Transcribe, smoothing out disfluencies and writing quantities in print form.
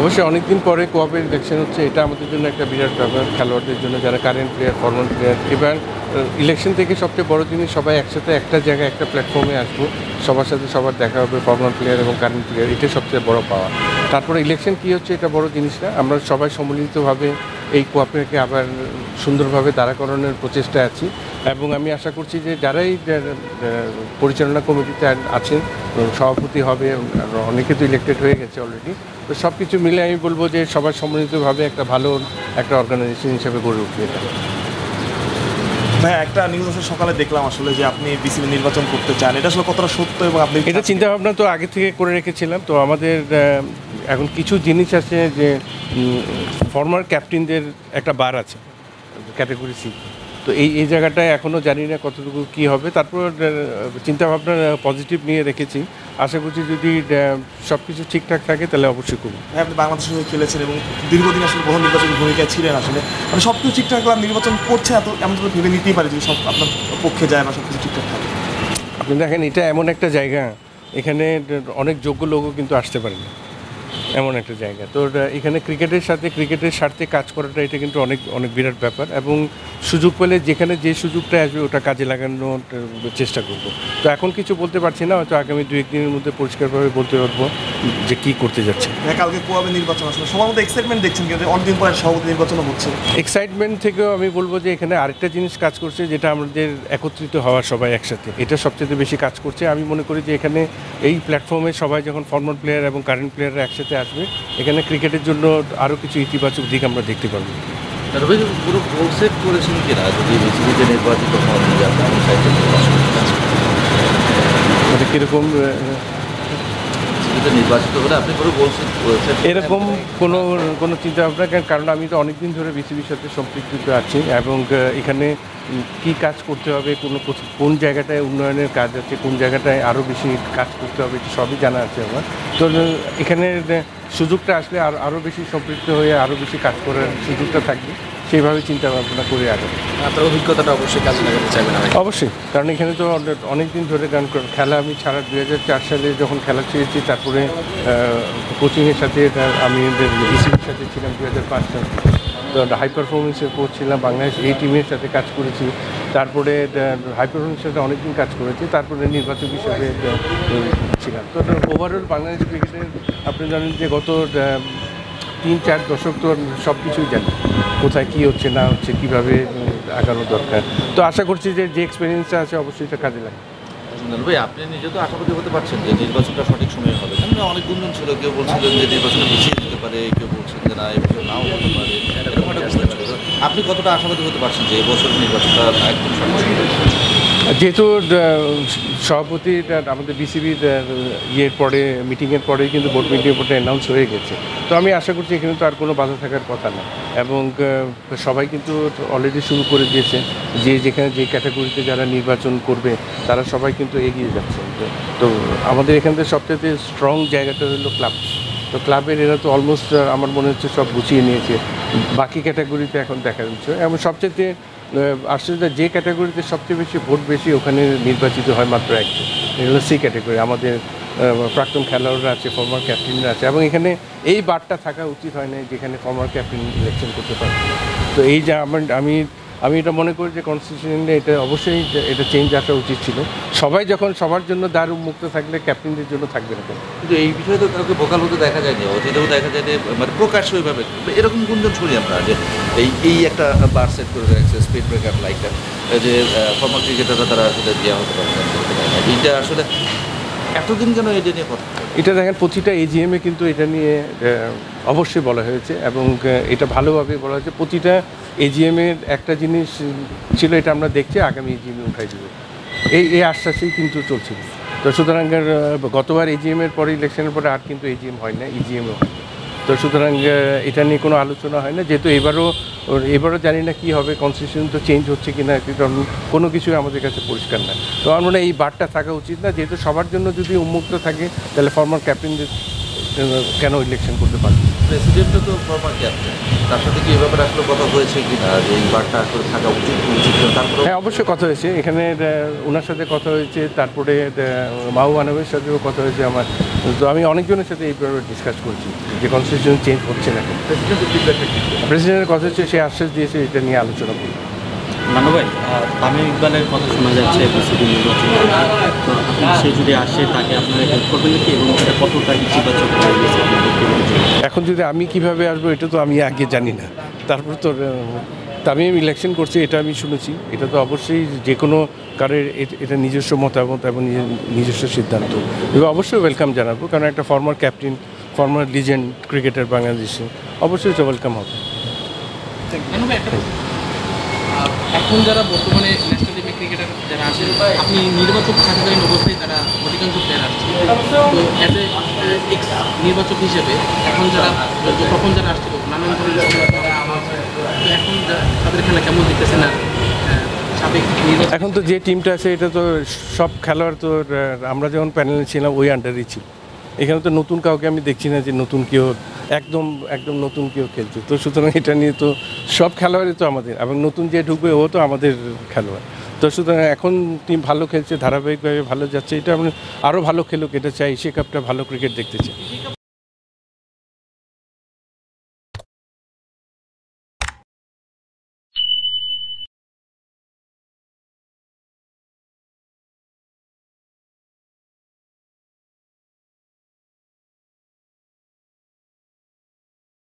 অবশ্যই অনেকদিন পরে কোঅপের ইলেকশন হচ্ছে, এটা আমাদের জন্য একটা বিরাট ব্যাপার। খেলোয়াড়দের জন্য, যারা কারেন্ট প্লেয়ার, ফরমাল প্লেয়ার। এবার ইলেকশন থেকে সবচেয়ে বড় জিনিস, সবাই একসাথে একটা জায়গায় একটা প্ল্যাটফর্মে আসবো, সবার সাথে সবার দেখা হবে, ফরমাল প্লেয়ার এবং কারেন্ট প্লেয়ার। এটাই সবচেয়ে বড় পাওয়া। তারপরে ইলেকশন কী হচ্ছে এটা বড় জিনিস না, আমরা সবাই সম্মিলিতভাবে এই কোঅপকে আবার সুন্দরভাবে দাঁড়া করানোর প্রচেষ্টায় আছি। এবং আমি আশা করছি যে যারাই পরিচালনা কমিটিতে আছেন, সভাপতি হবে, অনেকে তো ইলেক্টেড হয়ে গেছে অলরেডি, তো সব কিছু মিলে আমি বলবো যে সবাই সম্মিলিতভাবে একটা ভালো একটা অর্গানাইজেশন হিসেবে গড়ে উঠবে এটা। ভাই, একটা নিউজ আছে সকালে দেখলাম আসলে যে আপনি বিসিবি নির্বাচন করতে চান, এটা আসলে কতটা সত্য? এবং আপনি এটা চিন্তাভাবনা তো আগে থেকে করে রেখেছিলাম। তো আমাদের এখন কিছু জিনিস আছে যে ফর্মার ক্যাপ্টেনদের একটা বার আছে ক্যাটাগরি সি, তো এই জায়গাটায় এখনও জানি না কতটুকু কী হবে। তারপর চিন্তাভাবনা পজিটিভ নিয়ে রেখেছি, আশা করছি যদি সব কিছু ঠিকঠাক থাকে তাহলে অবশ্যই করব। আপনি বাংলাদেশের হয়ে খেলেছেন এবং দীর্ঘদিন আসলে বহু নির্বাচনী ভূমিকায় ছিলেন, আসলে মানে সব কিছু ঠিকঠাক আর নির্বাচন করছে এত এমন করে ভেবে নিতেই পারে যে সব আপনার পক্ষে যায় বা সব কিছু ঠিকঠাক থাকে। আপনি দেখেন, এটা এমন একটা জায়গা, এখানে অনেক যোগ্য লোকও কিন্তু আসতে পারে না, এমন একটা জায়গা। তো এখানে ক্রিকেটের সাথে ক্রিকেটের স্বার্থে কাজ করাটা এটা কিন্তু অনেক অনেক বিরাট ব্যাপার। এবং সুযোগ পেলে যেখানে যে সুযোগটা আসবে ওটা কাজে লাগানোর চেষ্টা করব। তো এখন কিছু বলতে পারছি না, হয়তো আগামী 2-1 দিনের মধ্যে পরিষ্কারভাবে বলতে পারবো যে কী করতে যাচ্ছে। কালকে কোয়াবে নির্বাচন আসলে সবার মধ্যে এক্সাইটমেন্ট দেখছেন, কিন্তু অনেকদিন পরে সভাপতি নির্বাচনও হচ্ছে। এক্সাইটমেন্ট থেকেও আমি বলবো যে এখানে আরেকটা জিনিস কাজ করছে, যেটা আমাদের একত্রিত হওয়া সবাই একসাথে, এটা সবচেয়ে বেশি কাজ করছে। আমি মনে করি যে এখানে এই প্ল্যাটফর্মে সবাই যখন ফরমাল প্লেয়ার এবং কারেন্ট প্লেয়াররা একসাথে আসবে, এখানে ক্রিকেটের জন্য আরও কিছু ইতিবাচক দিক আমরা দেখতে পারবো। পুরো গোল সেট করেছেন কিনা যদি বিসিবিতে নির্বাচিত হন, মানে কীরকম নির্বাচিত হলে আপনি পুরো গোল সেট করেছেন এরকম কোনো চিন্তা ভাবনা, কারণ আমি তো অনেক দিন ধরে বিসিবির সাথে সম্পৃক্ত আছি এবং এখানে কী কাজ করতে হবে, কোন জায়গাটায় উন্নয়নের কাজ আছে, কোন জায়গাটায় আরও বেশি কাজ করতে হবে, এটা সবই জানা আছে আমার। তো এখানে সুযোগটা আসলে আরও বেশি সম্পৃক্ত হয়ে আরও বেশি কাজ করার সুযোগটা থাকবে, সেইভাবে চিন্তা ভাবনা করে আগে। আপনার অভিজ্ঞতাটা অবশ্যই কাজে লাগাতে চাইবেন? অবশ্যই, কারণ এখানে তো অনেক দিন ধরে, কারণ খেলা আমি ছাড়া 2004 সালে যখন খেলা ছেড়েছি, তারপরে কোচিংয়ের সাথে আমি বিসিবির সাথে ছিলাম 2005 সালে, তো হাই পারফরমেন্সের কোচ ছিলাম, বাংলাদেশ এই টিমের সাথে কাজ করেছি, তারপরে হাই পারফরমেন্সের সাথে অনেকদিন কাজ করেছি, তারপরে নির্বাচক হিসেবে ছিলাম। তো ওভারঅল বাংলাদেশ ক্রিকেটের আপনি জানেন যে গত 3-4 দশক তো সব কিছুই জানি, কোথায় কী হচ্ছে না হচ্ছে, কীভাবে আগানো দরকার। তো আশা করছি যে এক্সপিরিয়েন্সটা আছে অবশ্যই এটা কাজে লাগে। ভাই, আপনি নিজে তো আশাবাদী হতে পারছেন যে নির্বাচনটা সঠিক সময়ে হবে? কারণ অনেক গুঞ্জন ছিল, কেউ বলছিলেন যে নির্বাচনটা পিছিয়ে যেতে পারে, কেউ বলছেন যে না এবছর নাও হতে পারে, এরকম একটা গুঞ্জন ছিল। আপনি কতটা আশাবাদী হতে পারছেন যে এবছর নির্বাচনটা একদম সঠিক সময়ে? যেহেতু সভাপতি আমাদের বিসিবির ইয়ের পরে, মিটিংয়ের পরেই কিন্তু বোর্ড মিটিংয়ের পরে অ্যানাউন্স হয়ে গেছে, তো আমি আশা করছি এখানে তো আর কোনো বাধা থাকার কথা না। এবং সবাই কিন্তু অলরেডি শুরু করে দিয়েছে, যেখানে যে ক্যাটাগরিতে যারা নির্বাচন করবে তারা সবাই কিন্তু এগিয়ে যাচ্ছে। তো আমাদের এখান থেকে সবচেয়ে স্ট্রং জায়গাটা হলো ক্লাব। তো ক্লাবের এরা তো অলমোস্ট আমার মনে হচ্ছে সব গুছিয়ে নিয়েছে, বাকি ক্যাটাগরিতে এখন দেখা যাচ্ছে। এবং সবচেয়ে আশ্চর্য, যে ক্যাটাগরিতে সবচেয়ে বেশি ভোট বেশি, ওখানে নির্বাচিত হয় মাত্র একজন, এটা হলো সি ক্যাটাগরি। আমাদের প্রাক্তন খেলোয়াড়রা আছে, ফর্মার ক্যাপ্টেনরা আছে, এবং এখানে এই বারটা থাকা উচিত হয় না যেখানে ফর্মার ক্যাপ্টেন ইলেকশন করতে পারে। তো এই যে আমি এটা মনে করি যে কনস্টিটিউশনে এটা অবশ্যই এটা চেঞ্জ আসা উচিত ছিল। সবাই যখন সবার জন্য দ্বার উন্মুক্ত থাকলে ক্যাপ্টেনদের জন্য থাকবে না। কিন্তু এই বিষয়ে তো কাউকে ভোকাল হতে দেখা যায়নি, অতীতেও দেখা যায়নি, মানে প্রকাশ্য ওইভাবে এরকম গুঞ্জন শুনি আমরা যে এই একটা বার সেট করে রাখছে, স্পিড ব্রেকার লাইক দ্যাট, যে ফর্মাল ক্রিকেটাররা তারা আসলে দেওয়া হতে পারে না। এইটা আসলে এতদিন কেন এটা নিয়ে কথা? এটা দেখেন, প্রতিটা এজিএমে কিন্তু এটা নিয়ে অবশ্যই বলা হয়েছে, এবং এটা ভালোভাবে বলা হয়েছে। প্রতিটা এজিএমের একটা জিনিস ছিল, এটা আমরা দেখছি আগামী এজিএমে উঠাই দেবো, এই আশ্বাসেই কিন্তু চলছিল। তো সুতরাং গতবার এজিএমের পরে, ইলেকশনের পরে আর কিন্তু এজিএম হয় না, ইজিএমও হয় না। তো সুতরাং এটা নিয়ে কোনো আলোচনা হয় না, যেহেতু এবারও জানি না কী হবে, কনস্টিটিউশন তো চেঞ্জ হচ্ছে কি না, কারণ কোনো কিছুই আমাদের কাছে পরিষ্কার না। তো আমার মনে হয় এই বারটা থাকা উচিত না, যেহেতু সবার জন্য যদি উন্মুক্ত থাকে তাহলে ফর্মার ক্যাপ্টেনদের কেন ইলেকশন করতে পারবে। প্রেসিডেন্টও তো ফর্মার ক্যাপ্টেন, তার সাথে কি এ ব্যাপারে আসলে কথা হয়েছে কি না যে এই বারটা আসলে থাকা উচিত উচিত না? তারপরে হ্যাঁ, অবশ্যই কথা হয়েছে এখানে, ওনার সাথে কথা হয়েছে, তারপরে মাহবুব আনবের সাথেও কথা হয়েছে আমার। তো আমি অনেকজনের সাথে এই ব্যাপারে ডিসকাস করছি যে কনস্টিটিউশন চেঞ্জ হচ্ছে না। প্রেসিডেন্টের কথা হচ্ছে, সে আশ্বাস দিয়েছে এটা নিয়ে আলোচনা করবে। নানু ভাই, তামিম ইকবালের কথা শোনা যাচ্ছে বিসিবি নির্বাচনে, তো সে যদি আসে তাকে আপনারা হেল্প করবেন নাকি, এবং এটা কতটা ইতিবাচক হয়ে গেছে? এখন যদি আমি কিভাবে আসবো এটা তো আমি আগে জানি না। তারপর তো তামিম ইলেকশন করছে এটা আমি শুনেছি, এটা তো অবশ্যই যে কোনো কারের এটা নিজস্ব মতামত এবং নিজস্ব সিদ্ধান্ত, এবং অবশ্যই ওয়েলকাম জানাবো, কারণ একটা former captain, former legend cricketer বাংলাদেশে, অবশ্যই তো ওয়েলকাম হবে। এখন যারা বর্তমানে ন্যাশনাল টিমে ক্রিকেটার যারা আছেন, আপনি নির্বাচক থাকাকালীন অবস্থায় তারা অধিকাংশ প্লেয়ার আসছে, তো অ্যাজ এ এক্স নির্বাচক হিসেবে এখন যারা তখন যারা আসছিল নানান ধরনের এখন তাদের খেলা কেমন দেখতেছেন? আর সাবেক নির্বাচক এখন তো যে টিমটা আছে এটা তো সব খেলোয়াড় তো আমরা যখন প্যানেলে ছিলাম ওই আন্ডারেই ছিল। এখানে তো নতুন কাউকে আমি দেখছি না যে নতুন কেউ একদম নতুন কেউ খেলছে, তো সুতরাং এটা নিয়ে তো সব খেলোয়াড়ই তো আমাদের, এবং নতুন যে ঢুকবে ও তো আমাদের খেলোয়াড়। তো সুতরাং এখন টিম ভালো খেলছে, ধারাবাহিকভাবে ভালো যাচ্ছে, এটা আমরা আরও ভালো খেলুক এটা চাই, এশিয়া কাপটা ভালো ক্রিকেট দেখতে চাই।